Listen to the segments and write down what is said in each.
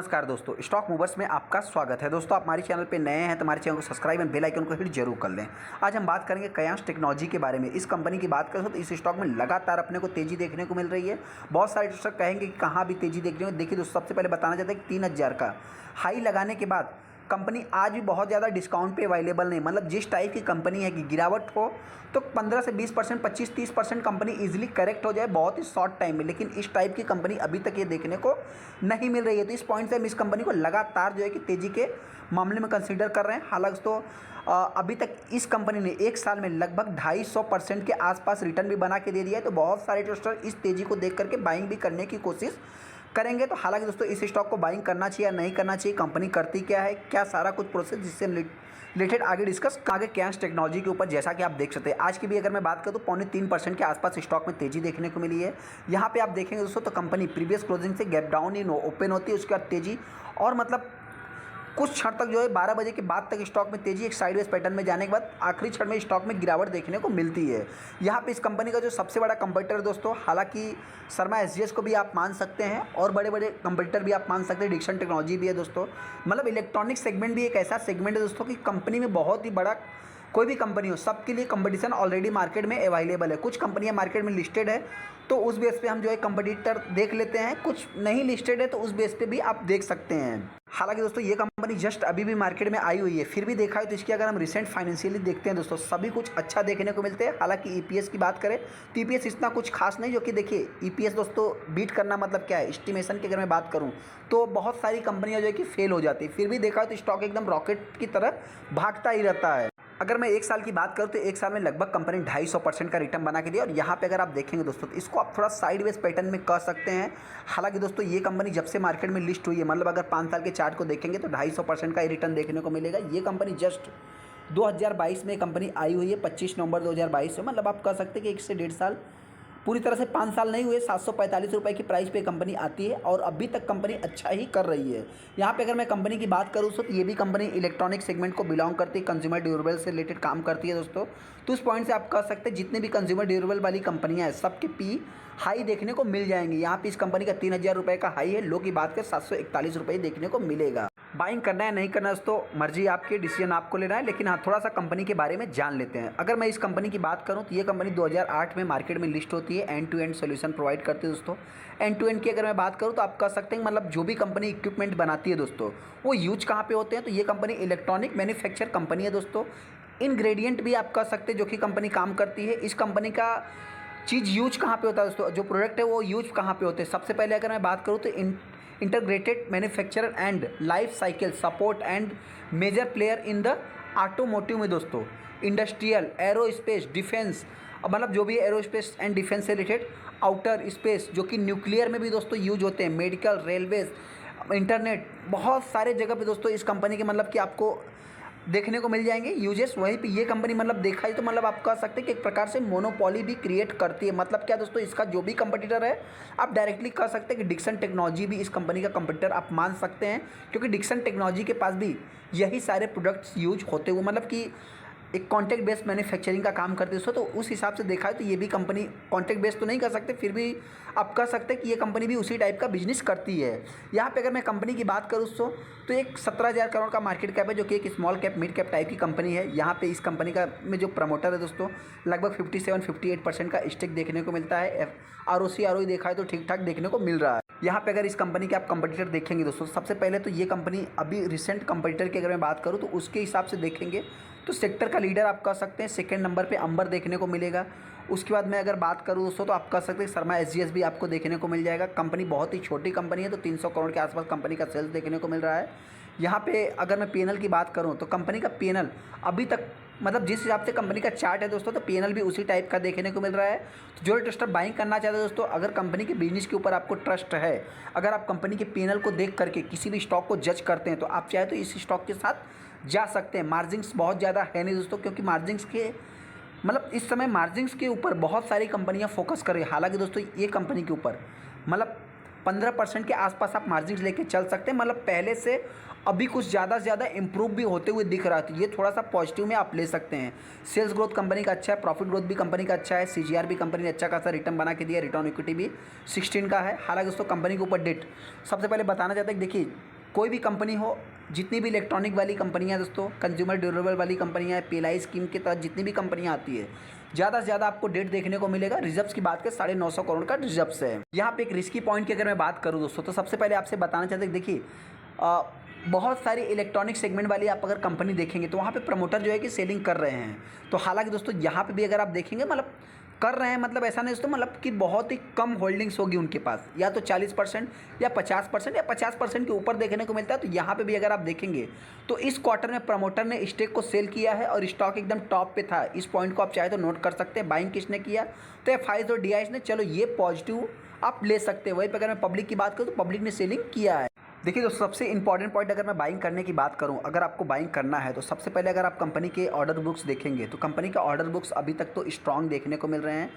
नमस्कार दोस्तों, stock movers में आपका स्वागत है। दोस्तों, आप हमारे चैनल पे नए हैं तो हमारे चैनल को सब्सक्राइब एंड बेल आइकन को हिट जरूर कर लें। आज हम बात करेंगे कयांश टेक्नोलॉजी के बारे में। इस कंपनी की बात करें तो इस स्टॉक में लगातार अपने को तेजी देखने को मिल रही है। बहुत सारे दर्शक कहेंगे कि कहाँ भी तेजी देखने को। देखिए दोस्तों, सबसे पहले बताना चाहते हैं कि 3000 का हाई लगाने के बाद कंपनी आज भी बहुत ज़्यादा डिस्काउंट पे अवेलेबल नहीं। मतलब जिस टाइप की कंपनी है कि गिरावट हो तो 15 से 20%, 25-30% कंपनी इजीली करेक्ट हो जाए बहुत ही शॉर्ट टाइम में, लेकिन इस टाइप की कंपनी अभी तक ये देखने को नहीं मिल रही है। तो इस पॉइंट से हम इस कंपनी को लगातार जो है कि तेज़ी के मामले में कंसीडर कर रहे हैं। हालांकि तो अभी तक इस कंपनी ने एक साल में लगभग 250% के आसपास रिटर्न भी बना के दे दिया है। तो बहुत सारे इन्वेस्टर इस तेज़ी को देख करके बाइंग भी करने की कोशिश करेंगे। तो हालांकि दोस्तों, इस स्टॉक को बाइंग करना चाहिए या नहीं करना चाहिए, कंपनी करती क्या है, क्या सारा कुछ प्रोसेस, जिससे रिलेटेड आगे डिस्कस आगे कयांश टेक्नोलॉजी के ऊपर। जैसा कि आप देख सकते हैं, आज की भी अगर मैं बात करूं तो 3.25% के आसपास स्टॉक में तेजी देखने को मिली है। यहाँ पे आप देखेंगे दोस्तों तो कंपनी प्रीवियस क्लोजिंग से गैप डाउन ही ओपन होती है, उसके बाद तेजी और मतलब कुछ क्षण तक जो है 12 बजे के बाद तक स्टॉक में तेजी एक साइडवेज पैटर्न में जाने के बाद आखिरी क्षण में स्टॉक में गिरावट देखने को मिलती है। यहाँ पे इस कंपनी का जो सबसे बड़ा कंपटीटर है दोस्तों, हालांकि शर्मा एसजीएस को भी आप मान सकते हैं और बड़े बड़े कंपटीटर भी आप मान सकते हैं, डिक्सन टेक्नोलॉजी भी है दोस्तों। मतलब इलेक्ट्रॉनिक सेगमेंट भी एक ऐसा सेगमेंट है दोस्तों कि कंपनी में बहुत ही बड़ा कोई भी कंपनी हो, सबके लिए कंपटीशन ऑलरेडी मार्केट में अवेलेबल है। कुछ कंपनियां मार्केट में लिस्टेड है तो उस बेस पे हम जो है कंपटीटर देख लेते हैं, कुछ नहीं लिस्टेड है तो उस बेस पे भी आप देख सकते हैं। हालांकि दोस्तों, ये कंपनी जस्ट अभी भी मार्केट में आई हुई है, फिर भी देखा है तो इसकी अगर हम रिसेंट फाइनेंशियली देखते हैं दोस्तों, सभी कुछ अच्छा देखने को मिलते हैं। हालांकि ईपीएस की बात करें तो ईपीएस इतना कुछ खास नहीं, जो कि देखिए ईपीएस दोस्तों बीट करना मतलब क्या है, एस्टिमेशन की अगर मैं बात करूँ तो बहुत सारी कंपनियाँ जो है कि फेल हो जाती है, फिर भी देखा है तो स्टॉक एकदम रॉकेट की तरह भागता ही रहता है। अगर मैं एक साल की बात करूँ तो एक साल में लगभग कंपनी 250% का रिटर्न बना के दिया। और यहाँ पे अगर आप देखेंगे दोस्तों तो इसको आप थोड़ा साइडवेज पैटर्न में कह सकते हैं। हालांकि दोस्तों, ये कंपनी जब से मार्केट में लिस्ट हुई है, मतलब अगर 5 साल के चार्ट को देखेंगे तो 250% का ही रिटर्न देखने को मिलेगा। ये कंपनी जस्ट 2022 में कंपनी आई हुई है, 25 नवंबर 2022 में। मतलब आप कह सकते हैं कि 1 से 1.5 साल, पूरी तरह से 5 साल नहीं हुए, 745 रुपये की प्राइस पे कंपनी आती है और अभी तक कंपनी अच्छा ही कर रही है। यहाँ पे अगर मैं कंपनी की बात करूँ तो ये भी कंपनी इलेक्ट्रॉनिक सेगमेंट को बिलोंग करती है, कंज्यूमर ड्यूरेबल से रिलेटेड काम करती है दोस्तों। तो उस पॉइंट से आप कह सकते हैं जितने भी कंज्यूमर ड्यूरेबल वाली कंपनियाँ हैं सबके पी हाई देखने को मिल जाएंगी। यहाँ पे इस कंपनी का 3000 रुपये का हाई है, लो की बात करें 741 रुपये देखने को मिलेगा। बाइंग करना है नहीं करना दोस्तों मर्जी आपकी, डिसीजन आपको लेना है, लेकिन हाँ थोड़ा सा कंपनी के बारे में जान लेते हैं। अगर मैं इस कंपनी की बात करूं तो ये कंपनी 2008 में मार्केट में लिस्ट होती है, end to end solution provide करती है दोस्तों। एंड टू एंड की अगर मैं बात करूं तो आप कह सकते हैं मतलब जो भी कंपनी इक्विपमेंट बनाती है दोस्तों, वो यूज कहाँ पे होते हैं, तो ये कंपनी इलेक्ट्रॉनिक मैन्युफैक्चर कंपनी है दोस्तों। इनग्रेडिएंट भी आप कह सकते हैं जो कि कंपनी काम करती है। इस कंपनी का चीज़ यूज कहाँ पे होता है दोस्तों, जो प्रोडक्ट है वो यूज कहाँ पे होते हैं। सबसे पहले अगर मैं बात करूँ तो integrated manufacturer and life cycle support and major player in the automotive में दोस्तों, इंडस्ट्रियल, एरोस्पेस, डिफेंस, मतलब जो भी एरोस्पेस एंड डिफेंस से रिलेटेड, आउटर स्पेस जो कि न्यूक्लियर में भी दोस्तों यूज होते हैं, मेडिकल, रेलवेज, इंटरनेट, बहुत सारे जगह पे दोस्तों इस कंपनी के मतलब कि आपको देखने को मिल जाएंगे यूजेस। वहीं पे ये कंपनी मतलब देखा ही तो मतलब आप कह सकते हैं कि एक प्रकार से मोनोपोली भी क्रिएट करती है। मतलब क्या दोस्तों, इसका जो भी कंपटीटर है आप डायरेक्टली कह सकते हैं कि डिक्सन टेक्नोलॉजी भी इस कंपनी का कंपटीटर आप मान सकते हैं, क्योंकि डिक्सन टेक्नोलॉजी के पास भी यही सारे प्रोडक्ट्स यूज होते हुए, मतलब कि एक कॉन्टैक्ट बेस्ड मैन्युफैक्चरिंग का काम करते हैं। तो उस हिसाब से देखा है तो ये भी कंपनी कॉन्टैक्ट बेस्ड तो नहीं कर सकते, फिर भी आप कह सकते हैं कि ये कंपनी भी उसी टाइप का बिजनेस करती है। यहाँ पे अगर मैं कंपनी की बात करूँ तो एक 17,000 करोड़ का मार्केट कैप है, जो कि एक small cap mid cap type की कंपनी है। यहाँ पे इस कंपनी का में जो प्रमोटर है दोस्तों, लगभग 57-58% का स्टेक देखने को मिलता है। आरओसी आरओई देखा है तो ठीक ठाक देखने को मिल रहा है। यहाँ पे अगर इस कंपनी के आप कंपटीटर देखेंगे दोस्तों, सबसे पहले तो ये कंपनी अभी रिसेंट कंपटीटर की अगर मैं बात करूँ तो उसके हिसाब से देखेंगे तो सेक्टर का लीडर आप कह सकते हैं, सेकंड नंबर पे अंबर देखने को मिलेगा। उसके बाद मैं अगर बात करूँ दोस्तों तो आप कह सकते हैं शर्मा एसजीएस भी आपको देखने को मिल जाएगा। कंपनी बहुत ही छोटी कंपनी है, तो 300 करोड़ के आसपास कंपनी का सेल्स देखने को मिल रहा है। यहाँ पे अगर मैं पीएनएल की बात करूँ तो कंपनी का पीएनएल अभी तक मतलब जिस हिसाब से कंपनी का चार्ट है दोस्तों, तो पीएनएल भी उसी टाइप का देखने को मिल रहा है। तो जो ट्रस्टर बाइंग करना चाहते हैं दोस्तों, अगर कंपनी के बिजनेस के ऊपर आपको ट्रस्ट है, अगर आप कंपनी के पीएनएल को देख करके किसी भी स्टॉक को जज करते हैं, तो आप चाहे तो इस स्टॉक के साथ जा सकते हैं। मार्जिन्स बहुत ज़्यादा है नहीं दोस्तों, क्योंकि मार्जिन्स के मतलब इस समय मार्जिन्स के ऊपर बहुत सारी कंपनियां फोकस कर रही है। हालांकि दोस्तों ये कंपनी के ऊपर मतलब 15% के आसपास आप मार्जिन्स लेके चल सकते हैं। मतलब पहले से अभी कुछ ज़्यादा से ज़्यादा इंप्रूव भी होते हुए दिख रहा है, तो ये थोड़ा सा पॉजिटिव में आप ले सकते हैं। सेल्स ग्रोथ कंपनी का अच्छा है, प्रॉफिट ग्रोथ भी कंपनी का अच्छा है, सीजीआर भी कंपनी ने अच्छा खासा रिटर्न बना के दिया, रिटर्न इक्विटी भी 16 का है। हालांकि दोस्तों कंपनी के ऊपर डेट सबसे पहले बताना चाहते हैं कि देखिए कोई भी कंपनी हो, जितनी भी इलेक्ट्रॉनिक वाली कंपनियाँ दोस्तों, कंज्यूमर ड्यूरेबल वाली कंपनियाँ, पीएलआई स्कीम के तहत जितनी भी कंपनियाँ आती है, ज़्यादा से ज़्यादा आपको डेट देखने को मिलेगा। रिजर्व्स की बात करें 950 करोड़ का रिजर्व्स है। यहाँ पे एक रिस्की पॉइंट की अगर मैं बात करूँ दोस्तों, तो सबसे पहले आपसे बताना चाहते हैं, देखिए बहुत सारी इलेक्ट्रॉनिक सेगमेंट वाली आप अगर कंपनी देखेंगे तो वहाँ पे प्रमोटर जो है कि सेलिंग कर रहे हैं। तो हालांकि दोस्तों यहाँ पे भी अगर आप देखेंगे मतलब कर रहे हैं, मतलब ऐसा नहीं दोस्तों, मतलब कि बहुत ही कम होल्डिंग्स होगी उनके पास, या तो 40% या 50% या 50% के ऊपर देखने को मिलता है। तो यहाँ पे भी अगर आप देखेंगे तो इस क्वार्टर में प्रमोटर ने स्टेक को सेल किया है और स्टॉक एकदम टॉप पे था। इस पॉइंट को आप चाहे तो नोट कर सकते हैं। बाइंग किसने किया, तो एफआईज और डीआईज ने। चलो ये पॉजिटिव आप ले सकते हैं। वहीं पर अगर मैं पब्लिक की बात करूँ तो पब्लिक ने सेलिंग किया है। देखिए दोस्तों, सबसे इंपॉर्टेंट पॉइंट अगर मैं बाइंग करने की बात करूं, अगर आपको बाइंग करना है तो सबसे पहले अगर आप कंपनी के ऑर्डर बुक्स देखेंगे तो कंपनी के ऑर्डर बुक्स अभी तक तो स्ट्रांग देखने को मिल रहे हैं।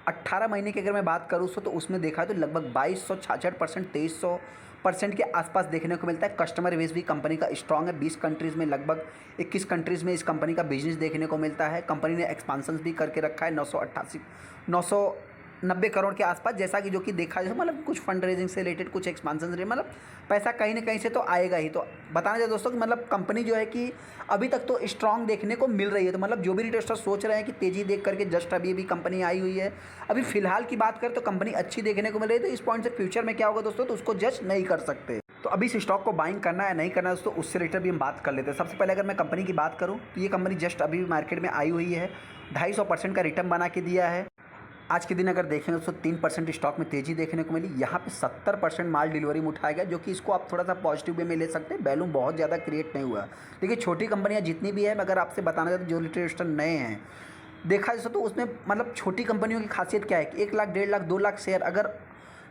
18 महीने की अगर मैं बात करूं तो उसमें देखा है तो लगभग 2266%, 2300% के आसपास देखने को मिलता है। कस्टमर बेस भी कंपनी का स्ट्रांग है। 20 कंट्रीज़ में, लगभग 21 कंट्रीज़ में इस कंपनी का बिजनेस देखने को मिलता है। कंपनी ने एक्सपांसन भी करके रखा है 990 करोड़ के आसपास, जैसा कि जो कि देखा जाए, मतलब कुछ फंड रेजिंग से रिलेटेड, कुछ एक्सपांसन से, मतलब पैसा कहीं ना कहीं से तो आएगा ही। तो बताना चाहिए दोस्तों कि मतलब कंपनी जो है कि अभी तक तो स्ट्रांग देखने को मिल रही है। तो मतलब जो भी रिटेलर सोच रहे हैं कि तेज़ी देख करके जस्ट अभी भी कंपनी आई हुई है, अभी फिलहाल की बात करें तो कंपनी अच्छी देखने को मिल रही है। तो इस पॉइंट से फ्यूचर में क्या होगा दोस्तों, तो उसको जज नहीं कर सकते। तो अभी इस स्टॉक को बाइंग करना है नहीं करना है दोस्तों, उससे रिलेटेड भी हम बात कर लेते हैं। सबसे पहले अगर मैं कंपनी की बात करूँ तो ये कंपनी जस्ट अभी मार्केट में आई हुई है, 250% का रिटर्न बना के दिया है। आज के दिन अगर देखेंगे तो 3% स्टॉक में तेज़ी देखने को मिली। यहाँ पे 70% माल डिलीवरी में उठाया गया, जो कि इसको आप थोड़ा सा पॉजिटिव वे में ले सकते हैं। वैल्यू बहुत ज़्यादा क्रिएट नहीं हुआ। देखिए छोटी कंपनियाँ जितनी भी है, अगर आपसे बताना चाहते जो लिटरेस्टर नए हैं देखा जाए तो उसमें मतलब छोटी कंपनियों की खासियत क्या है कि 1 लाख, 1.5 लाख, 2 लाख शेयर अगर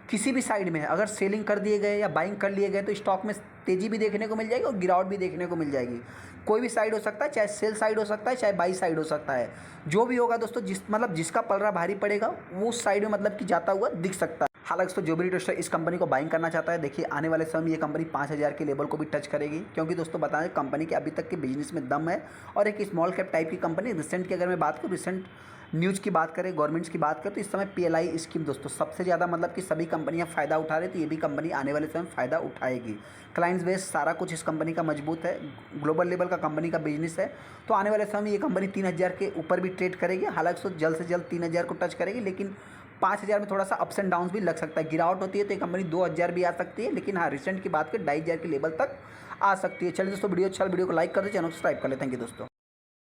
किसी भी साइड में अगर सेलिंग कर दिए गए या बाइंग कर लिए गए तो स्टॉक में तेज़ी भी देखने को मिल जाएगी और गिरावट भी देखने को मिल जाएगी। कोई भी साइड हो सकता है, चाहे सेल साइड हो सकता है, चाहे बाई साइड हो सकता है। जो भी होगा दोस्तों, जिसका पलड़ा भारी पड़ेगा वो उस साइड में मतलब कि जाता हुआ दिख सकता है। हालांकि दोस्तों जो भी इन्वेस्टर इस कंपनी को बाइंग करना चाहता है, देखिए आने वाले समय में ये कंपनी 5000 के लेवल को भी टच करेगी, क्योंकि दोस्तों बताएं कंपनी के अभी तक के बिजनेस में दम है और एक स्मॉल कैप टाइप की कंपनी। रिसेंट की अगर मैं बात करूँ, रिसेंट न्यूज़ की बात करें, गवर्नमेंट्स की बात करें, तो इस समय पीएलआई स्कीम दोस्तों सबसे ज़्यादा मतलब कि सभी कंपनियां फ़ायदा उठा रही, तो ये भी कंपनी आने वाले समय फ़ायदा उठाएगी। क्लाइंट्स बेस सारा कुछ इस कंपनी का मजबूत है, ग्लोबल लेवल का कंपनी का बिजनेस है। तो आने वाले समय में ये कंपनी 3000 के ऊपर भी ट्रेड करेगी। हालांकि तो जल्द से जल्द 3000 को टच करेगी, लेकिन 5000 में थोड़ा सा अप्स एंड डाउन भी लग सकता है। गिरावट होती है तो ये कंपनी 2000 भी आ सकती है, लेकिन हाँ रिसेंट की बात करें 2500 के लेवल तक आ सकती है। चलिए दोस्तों, वीडियो अच्छा, वीडियो को लाइक कर दे, चैनल को सब्सक्राइब कर ले। थैंक यू दोस्तों।